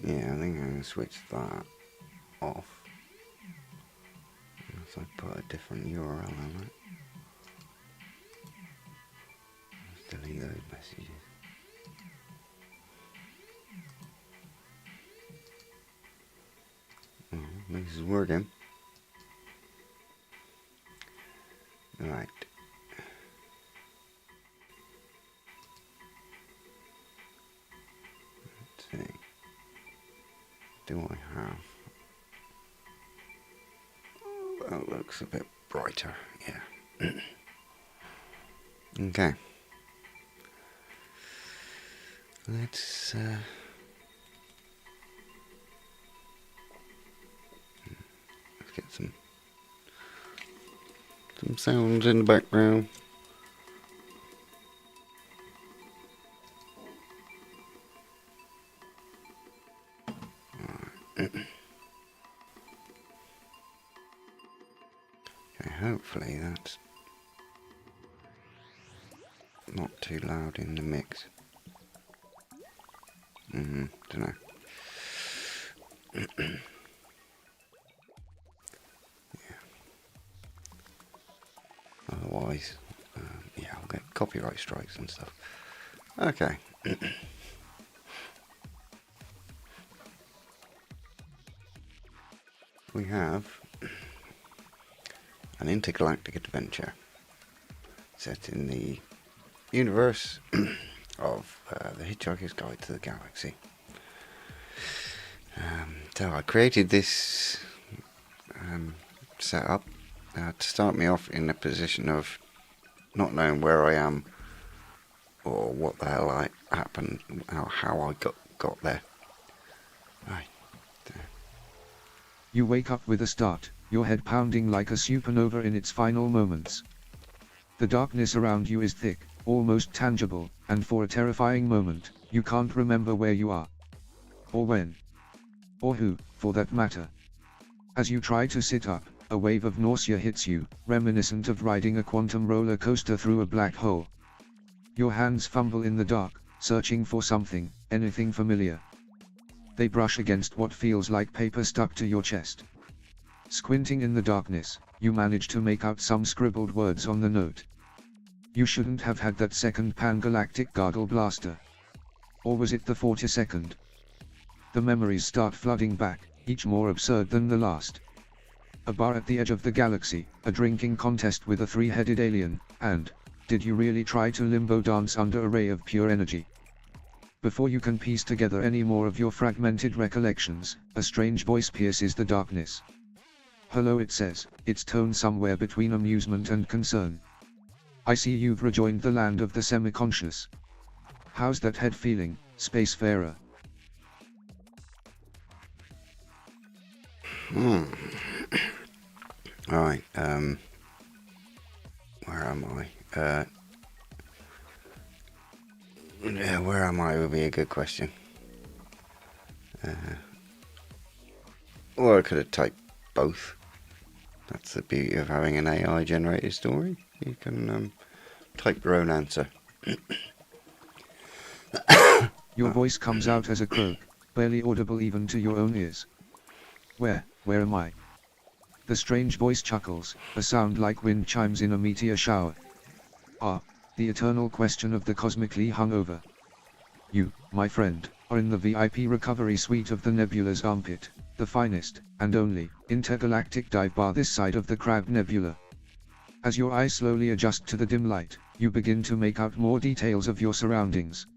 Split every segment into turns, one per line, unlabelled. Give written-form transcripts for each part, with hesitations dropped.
Yeah, I think I'm going to switch that off. So I put a different URL on it. Let's delete those messages. Oh, this is working. Right. Let's see. Do I have... That looks a bit brighter, yeah. Okay. Let's get some sounds in the background. Okay, hopefully that's not too loud in the mix. Don't know. Yeah. Otherwise, yeah, I'll get copyright strikes and stuff. Okay. We have an intergalactic adventure set in the universe of the Hitchhiker's Guide to the Galaxy. So I created this setup to start me off in a position of not knowing where I am or what the hell happened, how I got there. Right.
You wake up with a start, your head pounding like a supernova in its final moments. The darkness around you is thick, almost tangible, and for a terrifying moment, you can't remember where you are. Or when. Or who, for that matter. As you try to sit up, a wave of nausea hits you, reminiscent of riding a quantum roller coaster through a black hole. Your hands fumble in the dark, searching for something, anything familiar. They brush against what feels like paper stuck to your chest. Squinting in the darkness, you manage to make out some scribbled words on the note. You shouldn't have had that second pan-galactic gargle blaster. Or was it the 42nd? The memories start flooding back, each more absurd than the last. A bar at the edge of the galaxy, a drinking contest with a three-headed alien, and, did you really try to limbo dance under a ray of pure energy? Before you can piece together any more of your fragmented recollections, a strange voice pierces the darkness. Hello, it says, its tone somewhere between amusement and concern. I see you've rejoined the land of the semi-conscious. How's that head feeling, spacefarer?
Alright, where am I? Yeah, where am I would be a good question. Or I could have typed both. That's the beauty of having an AI generated story. You can type your own answer.
Your voice comes out as a croak, barely audible even to your own ears. Where am I? The strange voice chuckles, a sound like wind chimes in a meteor shower. Ah, the eternal question of the cosmically hungover. You, my friend, are in the VIP recovery suite of the Nebula's armpit, the finest, and only, intergalactic dive bar this side of the Crab Nebula. As your eyes slowly adjust to the dim light, you begin to make out more details of your surroundings.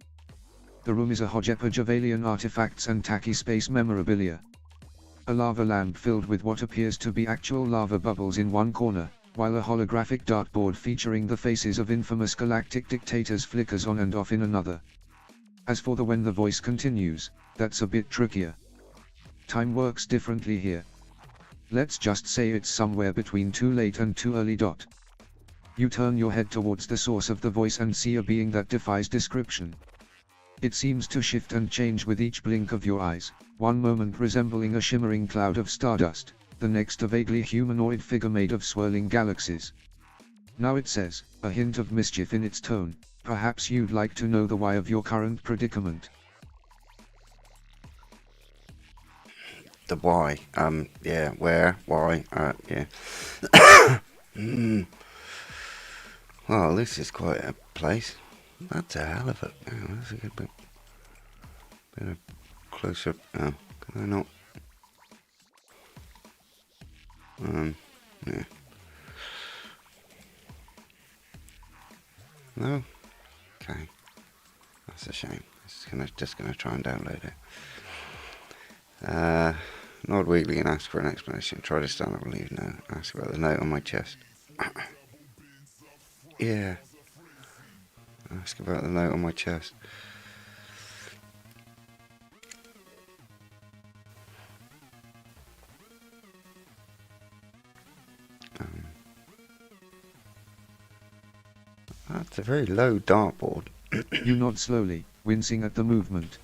The room is a hodgepodge of alien artifacts and tacky space memorabilia. A lava lamp filled with what appears to be actual lava bubbles in one corner, while a holographic dartboard featuring the faces of infamous galactic dictators flickers on and off in another. As for the when the voice continues, that's a bit trickier. Time works differently here. Let's just say it's somewhere between too late and too early. You turn your head towards the source of the voice and see a being that defies description. It seems to shift and change with each blink of your eyes, one moment resembling a shimmering cloud of stardust, the next a vaguely humanoid figure made of swirling galaxies. Now it says, a hint of mischief in its tone, perhaps you'd like to know the why of your current predicament.
The why. Yeah, where, why, yeah. Well, this is quite a place. That's a hell of it. Oh, that's a good bit of closer. Oh, can I not? Yeah. No? Okay. That's a shame. Just gonna try and download it. Nod weakly and ask for an explanation. Try to stand up and leave note. Ask about the note on my chest. Yeah. Ask about the note on my chest. That's a very low dartboard.
You nod slowly, wincing at the movement.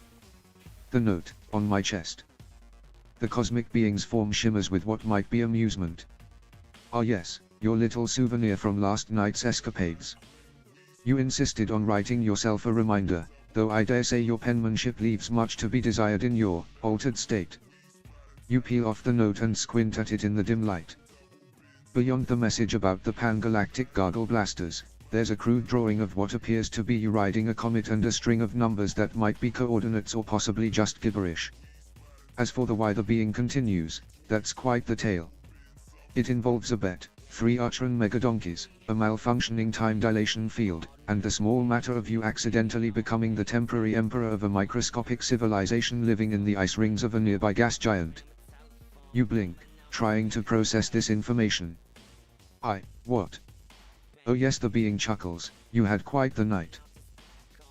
The note, on my chest. The cosmic being's form shimmers with what might be amusement. Ah yes, your little souvenir from last night's escapades. You insisted on writing yourself a reminder, though I dare say your penmanship leaves much to be desired in your altered state. You peel off the note and squint at it in the dim light. Beyond the message about the pan-galactic gargle blasters, there's a crude drawing of what appears to be you riding a comet and a string of numbers that might be coordinates or possibly just gibberish. As for the why the being continues, that's quite the tale. It involves a bet, 3 Archeron megadonkeys, a malfunctioning time dilation field, and the small matter of you accidentally becoming the temporary emperor of a microscopic civilization living in the ice rings of a nearby gas giant. You blink, trying to process this information. What? Oh yes, the being chuckles, you had quite the night.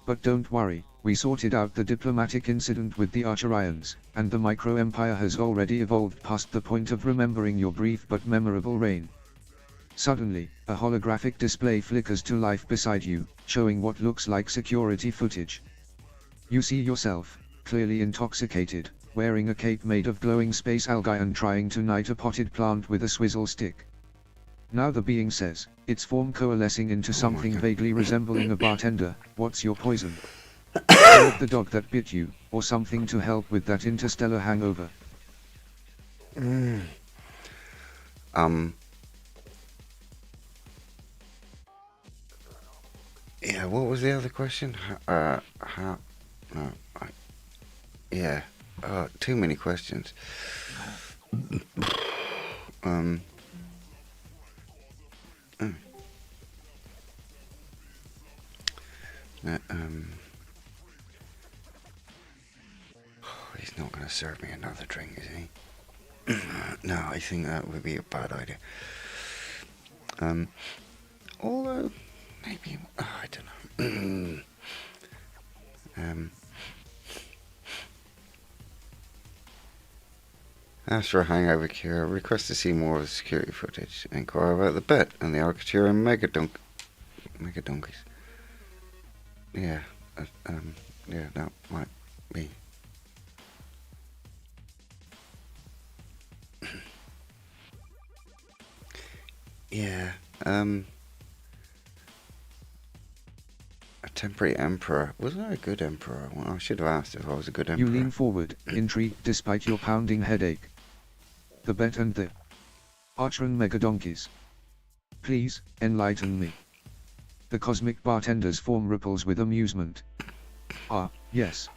But don't worry, we sorted out the diplomatic incident with the Archerians, and the micro-empire has already evolved past the point of remembering your brief but memorable reign. Suddenly, a holographic display flickers to life beside you, showing what looks like security footage. You see yourself, clearly intoxicated, wearing a cape made of glowing space algae and trying to knight a potted plant with a swizzle stick. Now the being says, its form coalescing into something vaguely resembling a bartender, what's your poison? Or the dog that bit you, or something to help with that interstellar hangover?
Yeah, what was the other question? Yeah, too many questions. He's not going to serve me another drink, is he? No, I think that would be a bad idea. Although, maybe, I don't know. Ask for a hangover cure. Request to see more of the security footage. Inquire about the bet and the Arcaturan megadonkeys. Yeah, yeah, that might be. Yeah, a temporary emperor. Wasn't I a good emperor? Well, I should have asked if I was a good emperor.
You lean forward, intrigued despite your pounding headache. The bet and the Archeron megadonkeys. Please, enlighten me. The cosmic bartender's form ripples with amusement. Ah, yes.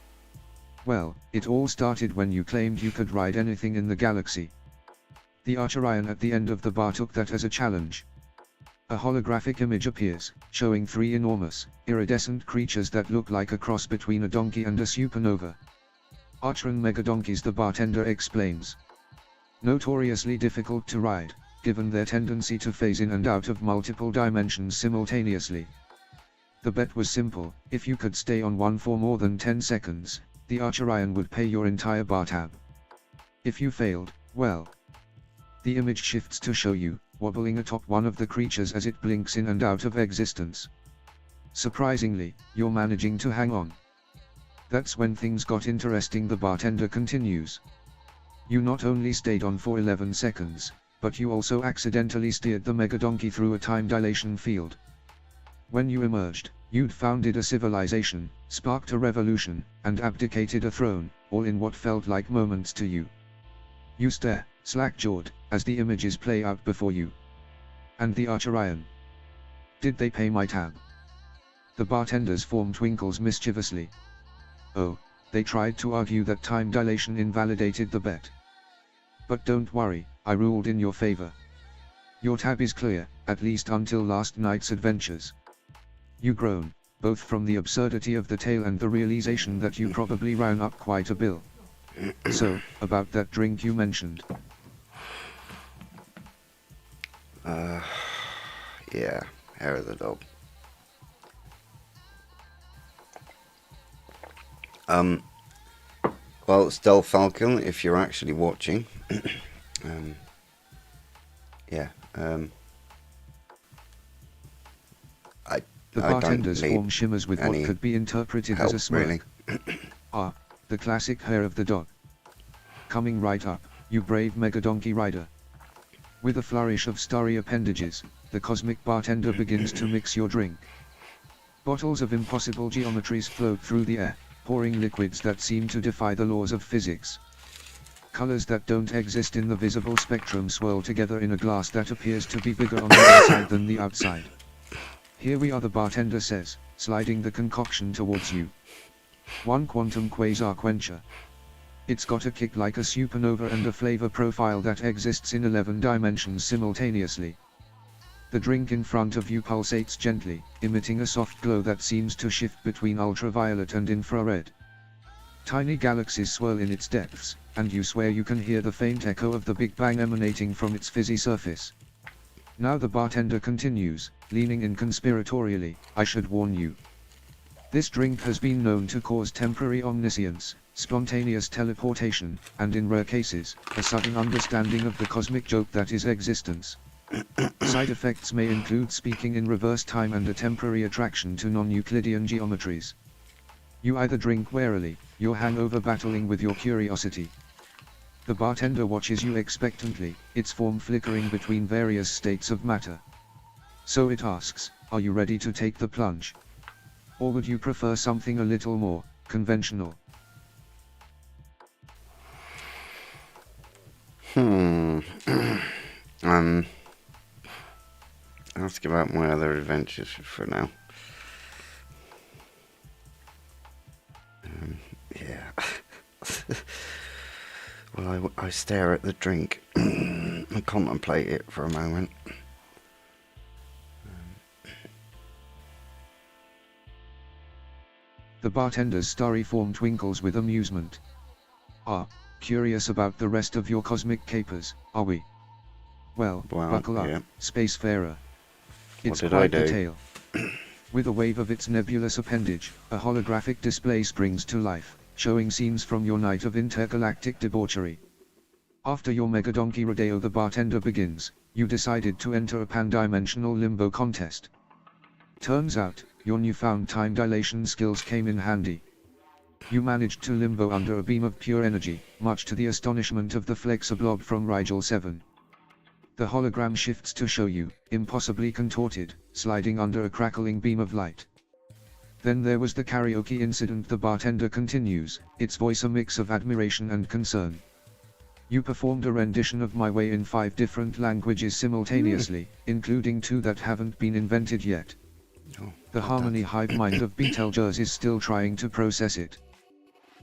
Well, it all started when you claimed you could ride anything in the galaxy. The Archerian at the end of the bar took that as a challenge. A holographic image appears, showing 3 enormous, iridescent creatures that look like a cross between a donkey and a supernova. Archeron megadonkeys, the bartender explains. Notoriously difficult to ride, given their tendency to phase in and out of multiple dimensions simultaneously. The bet was simple: if you could stay on one for more than 10 seconds, the Archerian would pay your entire bar tab. If you failed, well. The image shifts to show you, wobbling atop one of the creatures as it blinks in and out of existence. Surprisingly, you're managing to hang on. That's when things got interesting, the bartender continues. You not only stayed on for 11 seconds, but you also accidentally steered the megadonkey through a time dilation field. When you emerged, you'd founded a civilization, sparked a revolution, and abdicated a throne, all in what felt like moments to you. You stare, slack-jawed, as the images play out before you. And the Archerion. Did they pay my tab? The bartender's form twinkles mischievously. Oh, they tried to argue that time dilation invalidated the bet. But don't worry, I ruled in your favor. Your tab is clear, at least until last night's adventures. You groan, both from the absurdity of the tale and the realization that you probably ran up quite a bill. So, about that drink you mentioned.
Yeah, hair of the dog. Well, Stealth Falcon, if you're actually watching,
The bartender's form shimmers with what could be interpreted as a smirk.
Really.
Ah, the classic hair of the dog. Coming right up, you brave Megadonkey rider. With a flourish of starry appendages, the cosmic bartender begins to mix your drink. Bottles of impossible geometries float through the air, pouring liquids that seem to defy the laws of physics. Colors that don't exist in the visible spectrum swirl together in a glass that appears to be bigger on the inside than the outside. Here we are, the bartender says, sliding the concoction towards you. One quantum quasar quencher. It's got a kick like a supernova and a flavor profile that exists in 11 dimensions simultaneously. The drink in front of you pulsates gently, emitting a soft glow that seems to shift between ultraviolet and infrared. Tiny galaxies swirl in its depths, and you swear you can hear the faint echo of the Big Bang emanating from its fizzy surface. Now the bartender continues, leaning in conspiratorially, I should warn you. This drink has been known to cause temporary omniscience, spontaneous teleportation, and in rare cases, a sudden understanding of the cosmic joke that is existence. Side effects may include speaking in reverse time and a temporary attraction to non-Euclidean geometries. You either drink warily, your hangover battling with your curiosity. The bartender watches you expectantly, its form flickering between various states of matter. So it asks, are you ready to take the plunge? Or would you prefer something a little more conventional?
Ask about my other adventures for now. Yeah. Well, I stare at the drink and contemplate it for a moment.
The bartender's starry form twinkles with amusement. Ah, curious about the rest of your cosmic capers, are we? Well, buckle up, yeah. Spacefarer. It's quite the tale. With a wave of its nebulous appendage, a holographic display springs to life, showing scenes from your night of intergalactic debauchery. After your Megadonkey rodeo, the bartender begins, you decided to enter a pan-dimensional limbo contest. Turns out, your newfound time dilation skills came in handy. You managed to limbo under a beam of pure energy, much to the astonishment of the Flexiblob from Rigel 7. The hologram shifts to show you, impossibly contorted, sliding under a crackling beam of light. Then there was the karaoke incident, the bartender continues, its voice a mix of admiration and concern. You performed a rendition of My Way in 5 different languages simultaneously, including 2 that haven't been invented yet. The harmony hive mind of Betelgeuse is still trying to process it.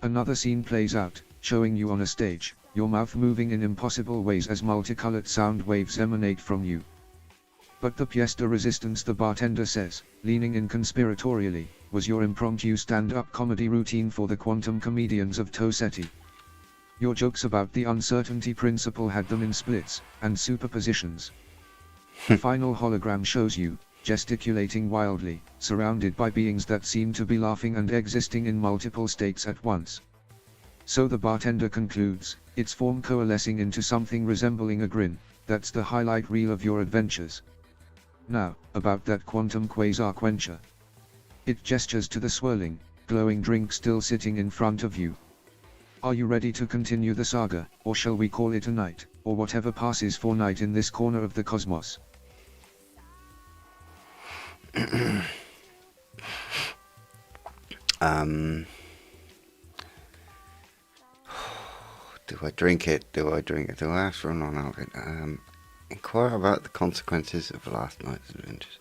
Another scene plays out, showing you on a stage, your mouth moving in impossible ways as multicolored sound waves emanate from you. But the pièce de résistance, the bartender says, leaning in conspiratorially, was your impromptu stand-up comedy routine for the quantum comedians of Tosetti. Your jokes about the uncertainty principle had them in splits and superpositions. The final hologram shows you, gesticulating wildly, surrounded by beings that seem to be laughing and existing in multiple states at once. So the bartender concludes, its form coalescing into something resembling a grin, that's the highlight reel of your adventures. Now, about that quantum quasar quencher. It gestures to the swirling, glowing drink still sitting in front of you. Are you ready to continue the saga, or shall we call it a night, or whatever passes for night in this corner of the cosmos?
Do I drink it? Do I drink it? Do I ask for a non-alcoholic? Inquire about the consequences of last night's adventures.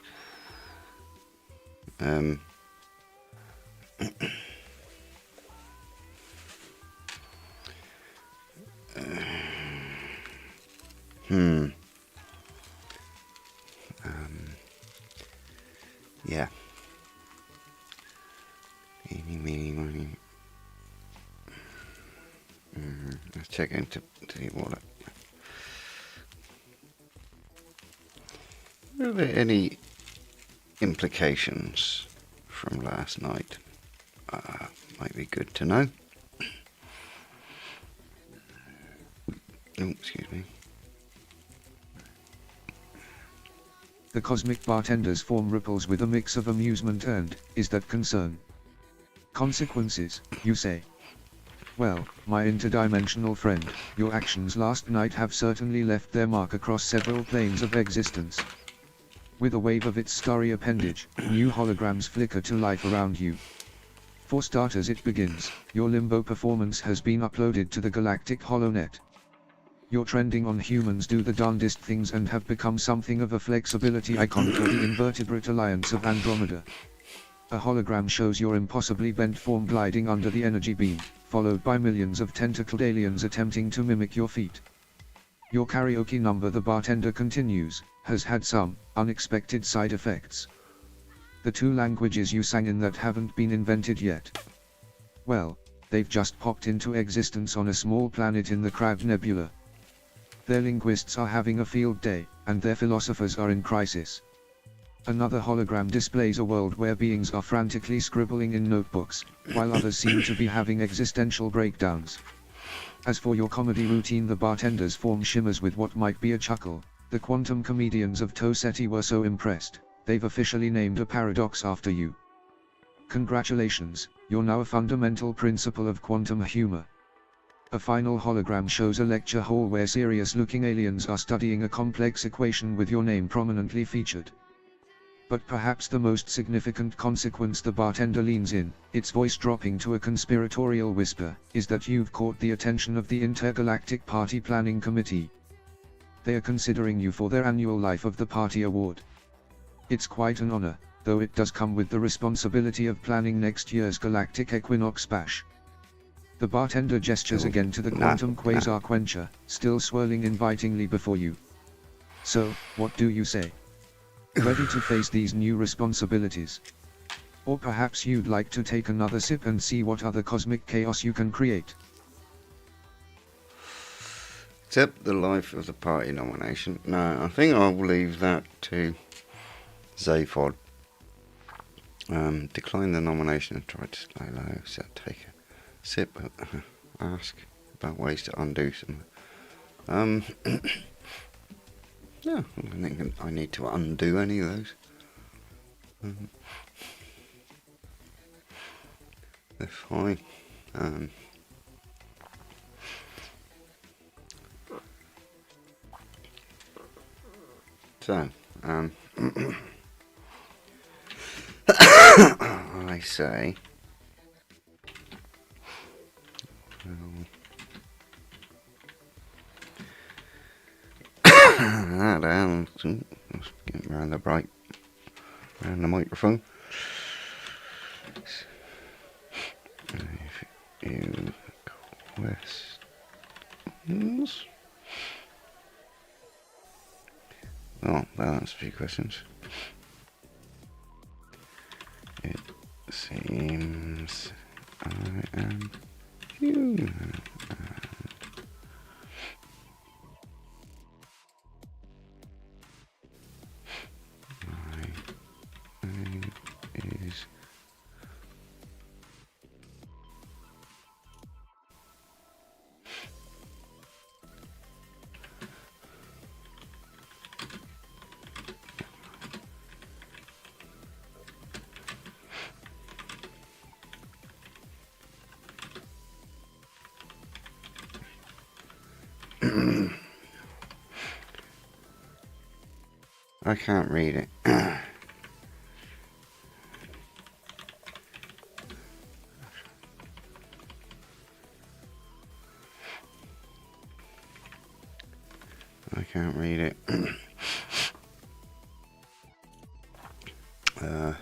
Yeah. Eeny, meeny, miny. Let's check into the water. Are there any implications from last night? Might be good to know. Oh, excuse me.
The cosmic bartenders form ripples with a mix of amusement and, is that concern? Consequences, you say? Well, my interdimensional friend, your actions last night have certainly left their mark across several planes of existence. With a wave of its starry appendage, new holograms flicker to life around you. For starters, it begins, your limbo performance has been uploaded to the galactic HoloNet. You're trending on Humans Do the Darndest Things and have become something of a flexibility icon for the Invertebrate Alliance of Andromeda. A hologram shows your impossibly bent form gliding under the energy beam, followed by millions of tentacled aliens attempting to mimic your feat. Your karaoke number, the bartender continues, has had some unexpected side effects. The 2 languages you sang in that haven't been invented yet. Well, they've just popped into existence on a small planet in the Crab Nebula. Their linguists are having a field day, and their philosophers are in crisis. Another hologram displays a world where beings are frantically scribbling in notebooks, while others seem to be having existential breakdowns. As for your comedy routine, the bartender's form shimmers with what might be a chuckle. The quantum comedians of Toseti were so impressed, they've officially named a paradox after you. Congratulations, you're now a fundamental principle of quantum humor. A final hologram shows a lecture hall where serious-looking aliens are studying a complex equation with your name prominently featured. But perhaps the most significant consequence, the bartender leans in, its voice dropping to a conspiratorial whisper, is that you've caught the attention of the Intergalactic Party Planning Committee. They are considering you for their annual Life of the Party Award. It's quite an honor, though it does come with the responsibility of planning next year's Galactic Equinox Bash. The bartender gestures again to the quantum quasar quencher, still swirling invitingly before you. So, what do you say? Ready to face these new responsibilities? Or perhaps you'd like to take another sip and see what other cosmic chaos you can create?
Accept the Life of the Party nomination. No, I think I'll leave that to Zaphod. Decline the nomination and try to stay low. So take a sip. Ask about ways to undo some. Yeah, I don't think I need to undo any of those. They're fine. So, I say, let's get around the microphone. If you questions, that's a few questions. It seems I am human. My name is I can't read it. I can't read it. So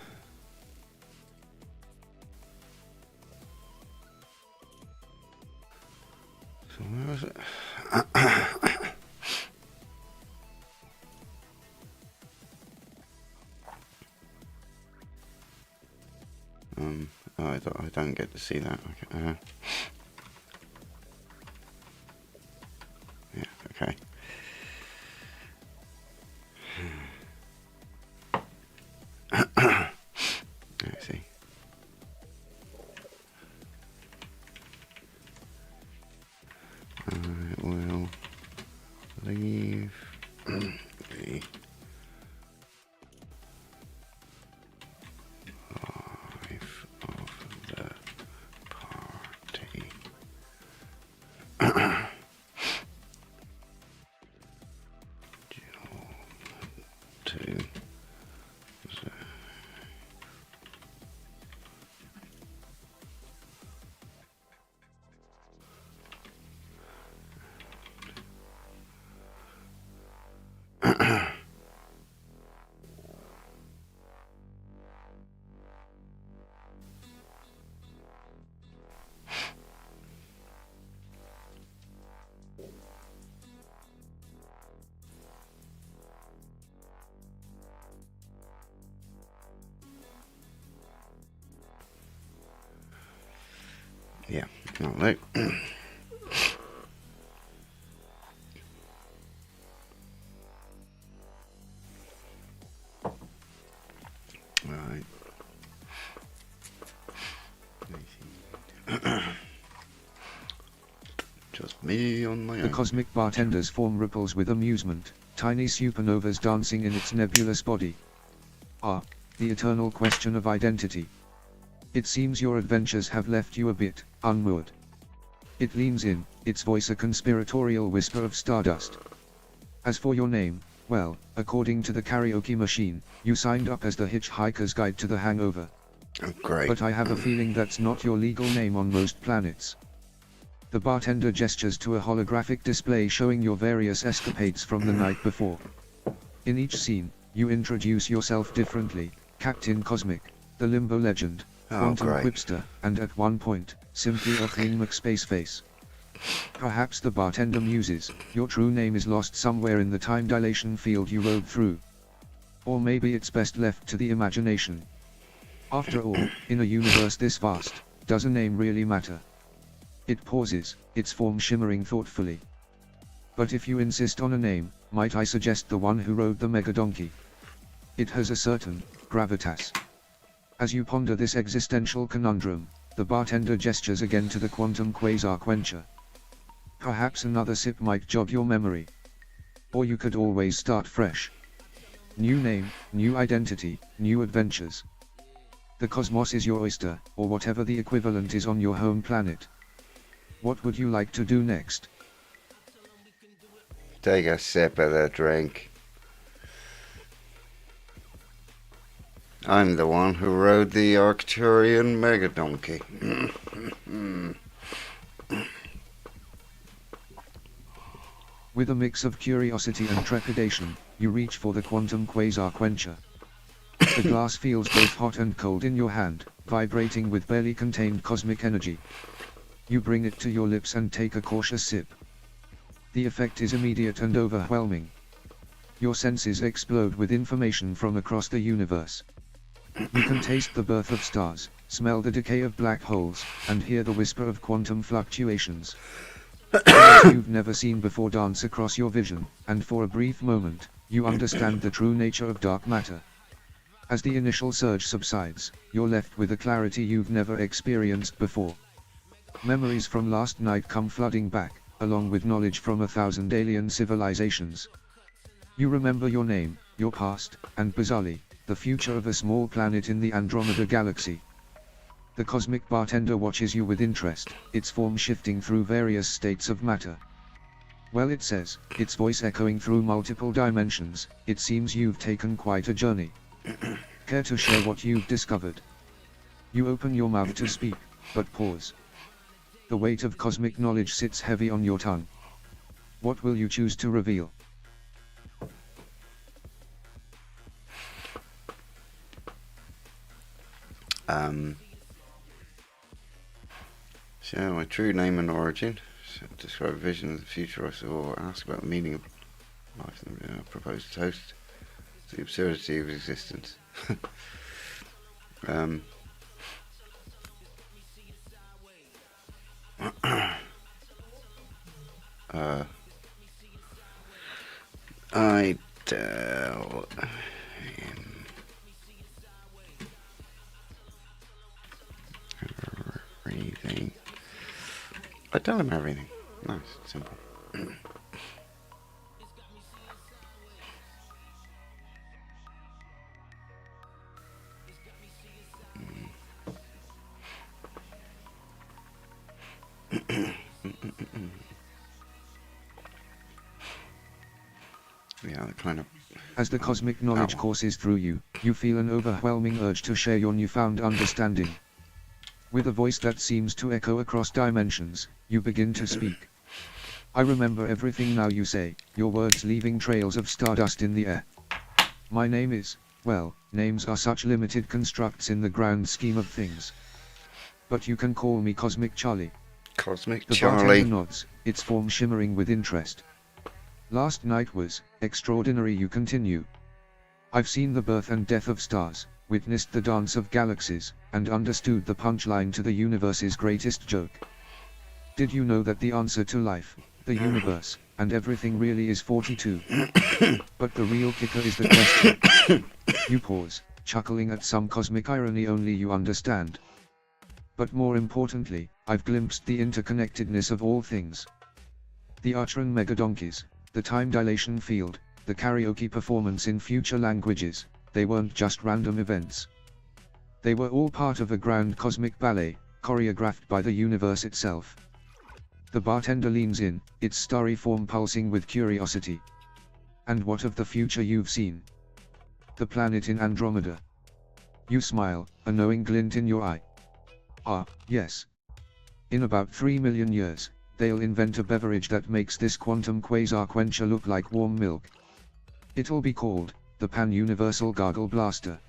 where was it? Oh, I don't get to see that. Okay. Yeah, okay. Let's see. I will leave the life of the party. To yeah, right. Right. Just me on my own.
The cosmic bartender's form ripples with amusement, tiny supernovas dancing in its nebulous body. Ah, the eternal question of identity. It seems your adventures have left you a bit unmoored. It leans in, its voice a conspiratorial whisper of stardust. As for your name, well, according to the karaoke machine, you signed up as the Hitchhiker's Guide to the Hangover.
Oh, great.
But I have a feeling that's not your legal name on most planets. The bartender gestures to a holographic display showing your various escapades from the night before. In each scene, you introduce yourself differently: Captain Cosmic, the Limbo Legend, Quantum Quipster, and at one point, simply a Thing McSpaceface. Perhaps the bartender muses, your true name is lost somewhere in the time dilation field you rode through. Or maybe it's best left to the imagination. After all, in a universe this vast, does a name really matter? It pauses, its form shimmering thoughtfully. But if you insist on a name, might I suggest the one who rode the Megadonkey? It has a certain gravitas. As you ponder this existential conundrum, the bartender gestures again to the quantum quasar quencher. Perhaps another sip might jog your memory. Or you could always start fresh. New name, new identity, new adventures. The cosmos is your oyster, or whatever the equivalent is on your home planet. What would you like to do next?
Take a sip of the drink. I'm the one who rode the Arcturian Megadonkey.
With a mix of curiosity and trepidation, you reach for the quantum quasar quencher. The glass feels both hot and cold in your hand, vibrating with barely contained cosmic energy. You bring it to your lips and take a cautious sip. The effect is immediate and overwhelming. Your senses explode with information from across the universe. You can taste the birth of stars, smell the decay of black holes, and hear the whisper of quantum fluctuations. Worlds you've never seen before dance across your vision, and for a brief moment, you understand the true nature of dark matter. As the initial surge subsides, you're left with a clarity you've never experienced before. Memories from last night come flooding back, along with knowledge from 1,000 alien civilizations. You remember your name, your past, and bizarrely, the future of a small planet in the Andromeda Galaxy. The cosmic bartender watches you with interest, its form shifting through various states of matter. Well, it says, its voice echoing through multiple dimensions, it seems you've taken quite a journey. Care to share what you've discovered? You open your mouth to speak, but pause. The weight of cosmic knowledge sits heavy on your tongue. What will you choose to reveal?
So, my true name and origin. So, describe a vision of the future I saw. Ask about the meaning of life and propose a toast. The absurdity of existence. I tell him everything. I tell him everything. Nice, simple. Yeah, kind of.
As the cosmic knowledge courses through you, you feel an overwhelming urge to share your newfound understanding. With a voice that seems to echo across dimensions, you begin to speak. I remember everything now, you say, your words leaving trails of stardust in the air. My name is, well, names are such limited constructs in the grand scheme of things. But you can call me Cosmic Charlie.
Cosmic
The
Charlie.
bartender nods, its form shimmering with interest. Last night was extraordinary, you continue. I've seen the birth and death of stars, witnessed the dance of galaxies, and understood the punchline to the universe's greatest joke. Did you know that the answer to life, the universe, and everything really is 42? But the real kicker is the question. You pause, chuckling at some cosmic irony only you understand. But more importantly, I've glimpsed the interconnectedness of all things. The Archeron megadonkeys, the time dilation field, the karaoke performance in future languages, they weren't just random events. They were all part of a grand cosmic ballet, choreographed by the universe itself. The bartender leans in, its starry form pulsing with curiosity. And what of the future you've seen? The planet in Andromeda. You smile, a knowing glint in your eye. Ah, yes. In about 3 million years, they'll invent a beverage that makes this quantum quasar quencher look like warm milk. It'll be called the Pan-Universal Gargle Blaster.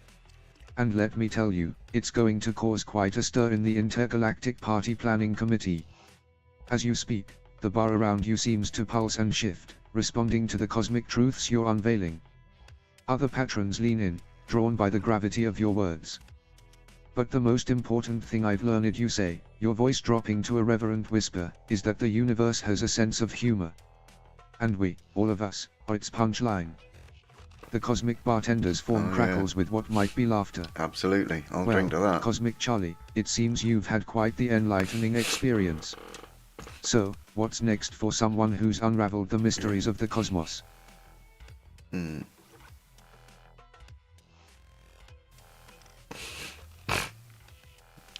And let me tell you, it's going to cause quite a stir in the Intergalactic Party Planning Committee. As you speak, the bar around you seems to pulse and shift, responding to the cosmic truths you're unveiling. Other patrons lean in, drawn by the gravity of your words. But the most important thing I've learned, you say, your voice dropping to a reverent whisper, is that the universe has a sense of humor. And we, all of us, are its punchline. The cosmic bartender's form crackles with what might be laughter.
Absolutely, I'll drink to that.
Cosmic Charlie, it seems you've had quite the enlightening experience. So, what's next for someone who's unraveled the mysteries of the cosmos?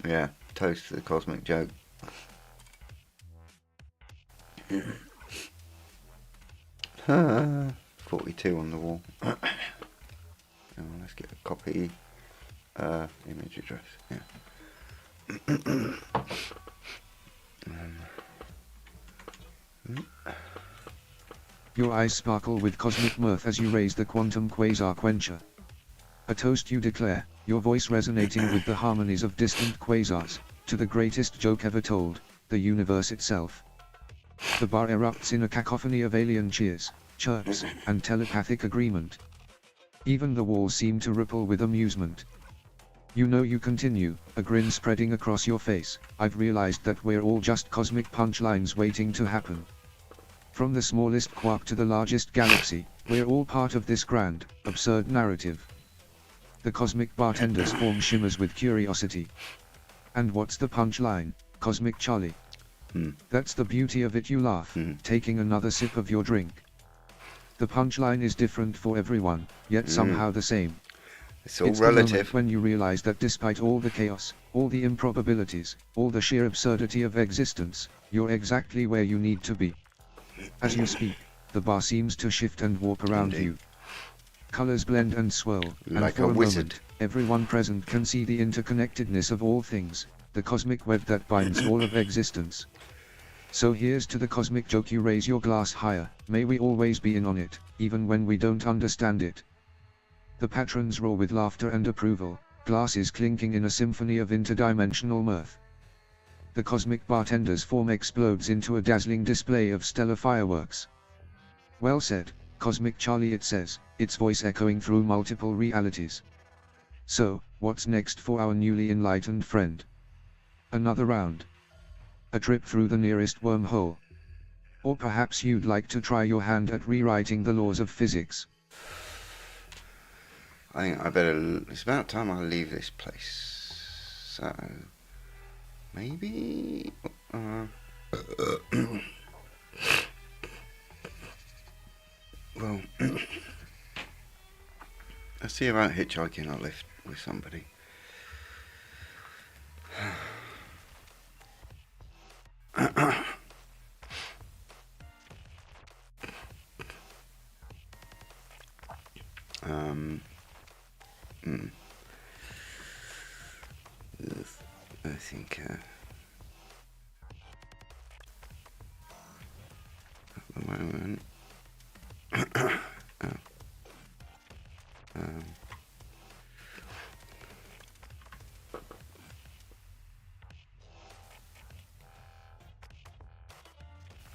Yeah, toast to the cosmic joke. 42 on the wall. Let's get a copy. Image address. Yeah.
Your eyes sparkle with cosmic mirth as you raise the quantum quasar quencher. A toast you declare, your voice resonating with the harmonies of distant quasars, to the greatest joke ever told, the universe itself. The bar erupts in a cacophony of alien cheers, chirps, and telepathic agreement. Even the walls seem to ripple with amusement. You know, you continue, a grin spreading across your face, I've realized that we're all just cosmic punchlines waiting to happen. From the smallest quark to the largest galaxy, we're all part of this grand, absurd narrative. The cosmic bartender's form shimmers with curiosity. And what's the punchline, Cosmic Charlie? That's the beauty of it, you laugh, taking another sip of your drink. The punchline is different for everyone, yet somehow the same.
It's all
It's
relative.
the moment when you realize that despite all the chaos, all the improbabilities, all the sheer absurdity of existence, you're exactly where you need to be. As you speak, the bar seems to shift and warp around you. Colors blend and swirl, and
Like
for
a
a
wizard.
moment, everyone present can see the interconnectedness of all things, the cosmic web that binds all of existence. So here's to the cosmic joke, you raise your glass higher, may we always be in on it, even when we don't understand it. The patrons roar with laughter and approval, glasses clinking in a symphony of interdimensional mirth. The cosmic bartender's form explodes into a dazzling display of stellar fireworks. "Well said, Cosmic Charlie," it says, its voice echoing through multiple realities. "So, what's next for our newly enlightened friend? Another round? A trip through the nearest wormhole? Or perhaps you'd like to try your hand at rewriting the laws of physics?"
I think I better. It's about time I leave this place. So, maybe. Well, let's see about hitchhiking a lift with somebody. I think at the moment.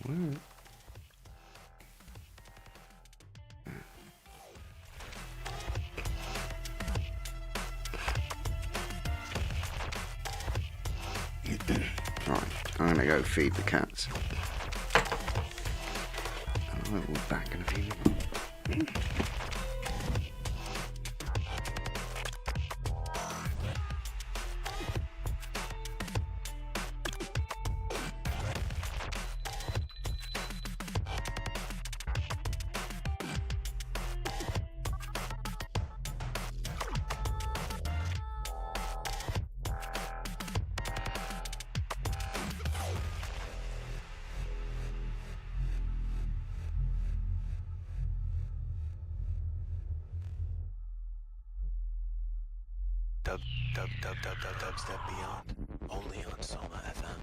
Well, right, I'm gonna go feed the cats. I will be back in a few minutes.
Dubstep Beyond, only on Soma FM.